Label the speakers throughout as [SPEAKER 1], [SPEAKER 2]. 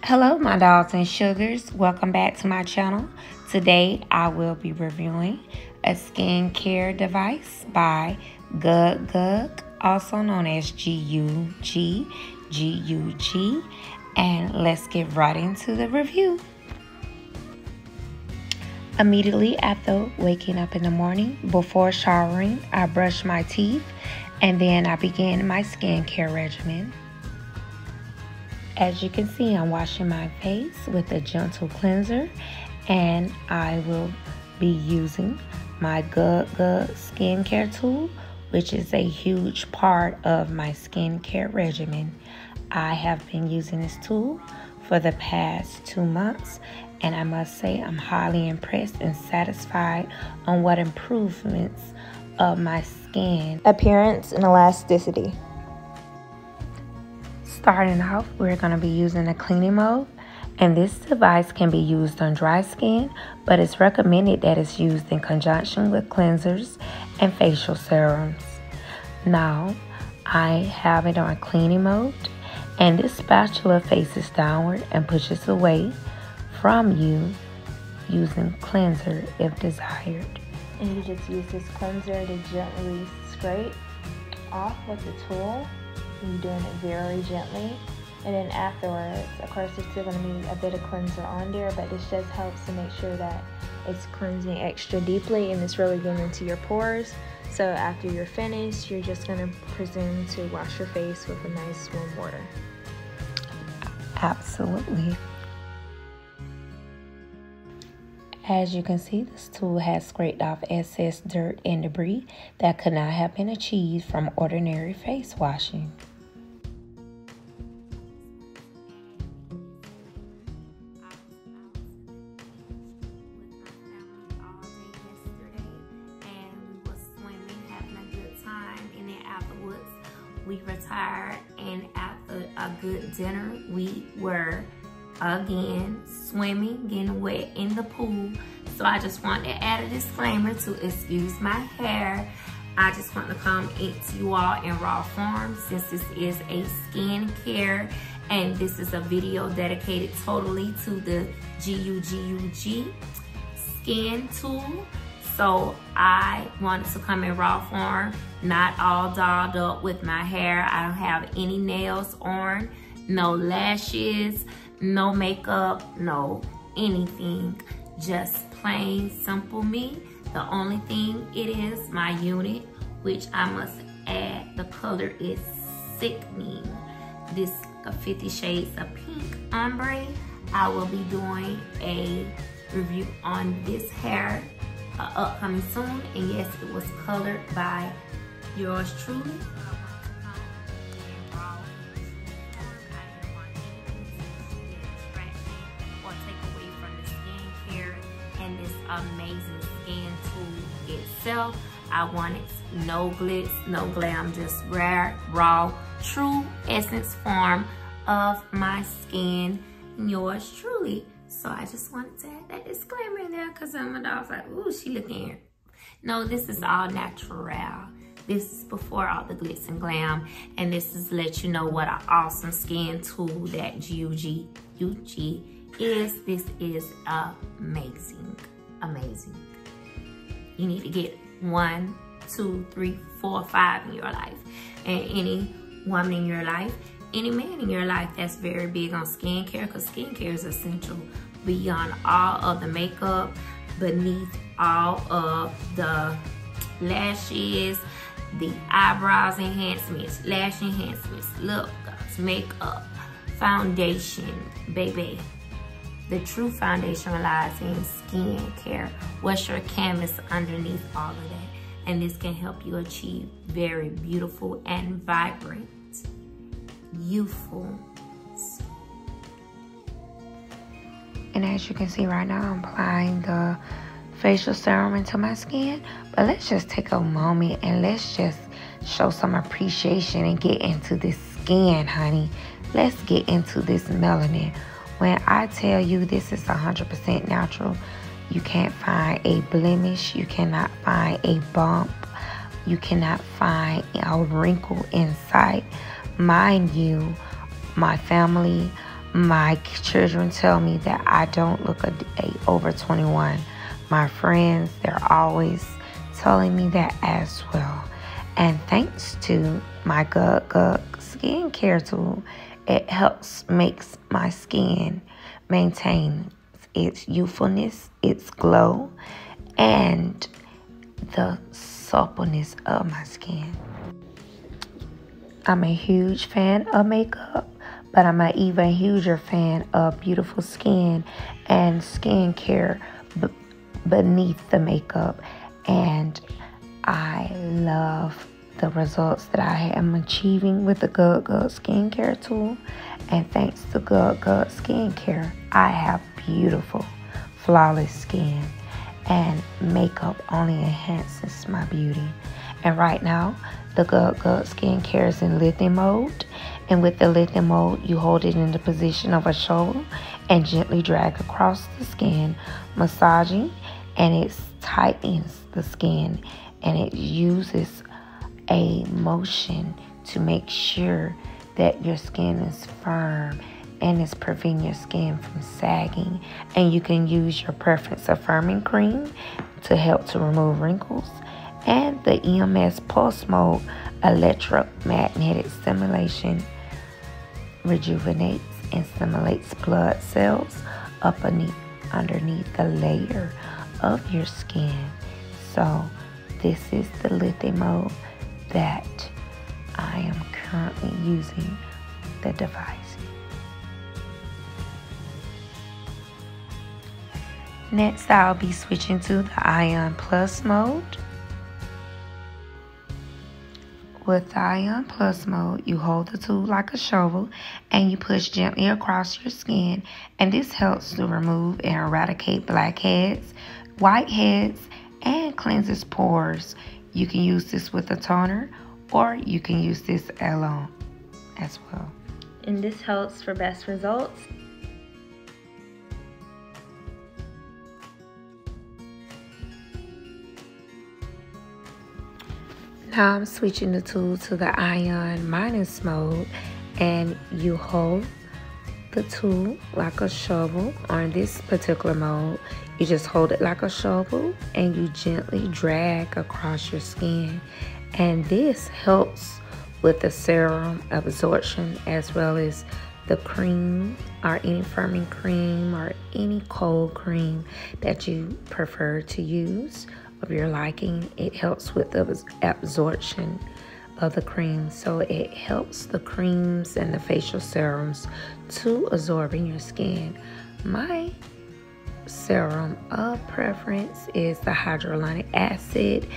[SPEAKER 1] Hello my dolls and sugars, welcome back to my channel. Today I will be reviewing a skincare device by GUG, also known as GUG, and let's get right into the review. Immediately after waking up in the morning, before showering, I brush my teeth and then I begin my skincare regimen. As you can see, I'm washing my face with a gentle cleanser, and I will be using my GUG skincare tool, which is a huge part of my skincare regimen. I have been using this tool for the past 2 months, and I must say I'm highly impressed and satisfied on what improvements of my skin
[SPEAKER 2] appearance and elasticity.
[SPEAKER 1] Starting off, we're going to be using a cleaning mode, and this device can be used on dry skin, but it's recommended that it's used in conjunction with cleansers and facial serums. Now, I have it on cleaning mode, and this spatula faces downward and pushes away from you using cleanser if desired.
[SPEAKER 2] And you just use this cleanser to gently scrape off with the tool. You're doing it very gently, and then afterwards, of course, there's still going to be a bit of cleanser on there, but this just helps to make sure that it's cleansing extra deeply and it's really getting into your pores. So after you're finished, you're just going to presume to wash your face with a nice warm water.
[SPEAKER 1] Absolutely. As you can see, this tool has scraped off excess dirt and debris that could not have been achieved from ordinary face washing. We retired, and after a good dinner, we were again swimming, getting wet in the pool. So I just want to add a disclaimer to excuse my hair. I just want to come to you all in raw form, since this is a skincare and this is a video dedicated totally to the GUG skin tool. So I wanted to come in raw form, not all dolled up with my hair. I don't have any nails on, no lashes, no makeup, no anything. Just plain simple me. The only thing it is my unit, which I must add, the color is Sickening. This 50 Shades of Pink ombre. I will be doing a review on this hair upcoming soon, and yes, it was colored by yours truly. And this amazing skin tool itself. I wanted no glitz, no glam, just rare, raw, true essence form of my skin, yours truly. So I just wanted to add that disclaimer in there, because my dog's like, ooh, she looking. No, this is all natural. This is before all the glitz and glam, and this is let you know what an awesome skin tool that GUG is. This is amazing, amazing. You need to get 1, 2, 3, 4, 5 in your life, and any woman in your life, any man in your life that's very big on skincare, because skincare is essential beyond all of the makeup, beneath all of the lashes, the eyebrows enhancements, lash enhancements, lip gloss, makeup, foundation, baby. The true foundation lies in skincare. What's your canvas underneath all of that? And this can help you achieve very beautiful and vibrant, youthful. And as you can see right now, I'm applying the facial serum into my skin. But let's just take a moment and let's just show some appreciation and get into this skin, honey. Let's get into this melanin. When I tell you this is 100% natural, you can't find a blemish, you cannot find a bump, you cannot find a wrinkle in sight. Mind you, my family,
[SPEAKER 3] My children tell me that I don't look over 21. My friends, they're always telling me that as well. And thanks to my Gug Gug skincare tool, it makes my skin maintain its youthfulness, its glow, and the suppleness of my skin. I'm a huge fan of makeup, but I'm an even huger fan of beautiful skin and skincare beneath the makeup. And I love the results that I am achieving with the Gug Gug skincare tool. And thanks to Gug Gug skincare, I have beautiful, flawless skin. And makeup only enhances my beauty. And right now, the Gug Gug skincare is in lithium mode. And with the lithium mode, you hold it in the position of a shovel and gently drag across the skin, massaging, and it tightens the skin. And it uses a motion to make sure that your skin is firm and it's preventing your skin from sagging. And you can use your preference of firming cream to help to remove wrinkles. And the EMS Pulse Mode electromagnetic stimulation rejuvenates and stimulates blood cells underneath the layer of your skin. So this is the lithium mode that I am currently using the device. Next, I'll be switching to the Ion Plus mode. With the Ion Plus mode, you hold the tool like a shovel and you push gently across your skin, and this helps to remove and eradicate blackheads, whiteheads, and cleanses pores. You can use this with a toner, or you can use this alone as well.
[SPEAKER 2] And this helps for best results.
[SPEAKER 3] Now I'm switching the tool to the Ion Minus mode, and you hold the tool like a shovel. On this particular mode, you just hold it like a shovel and you gently drag across your skin. And this helps with the serum absorption, as well as the cream or any firming cream or any cold cream that you prefer to use of your liking. It helps with the absorption of the cream, so it helps the creams and the facial serums to absorb in your skin. My serum of preference is the hyaluronic acid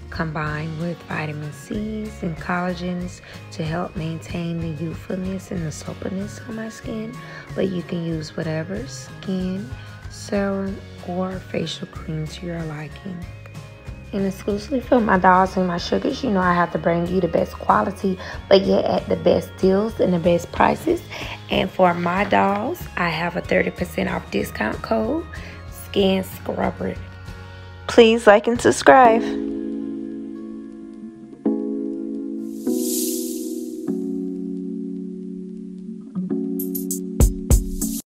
[SPEAKER 3] combined with vitamin C's and collagens to help maintain the youthfulness and the suppleness of my skin. But you can use whatever skin serum or facial cream to your liking. And exclusively for my dolls and my sugars, you know I have to bring you the best quality, but yet at the best deals and the best prices. And for my dolls, I have a 30% off discount code, Skin Scrubber.
[SPEAKER 2] Please like and subscribe.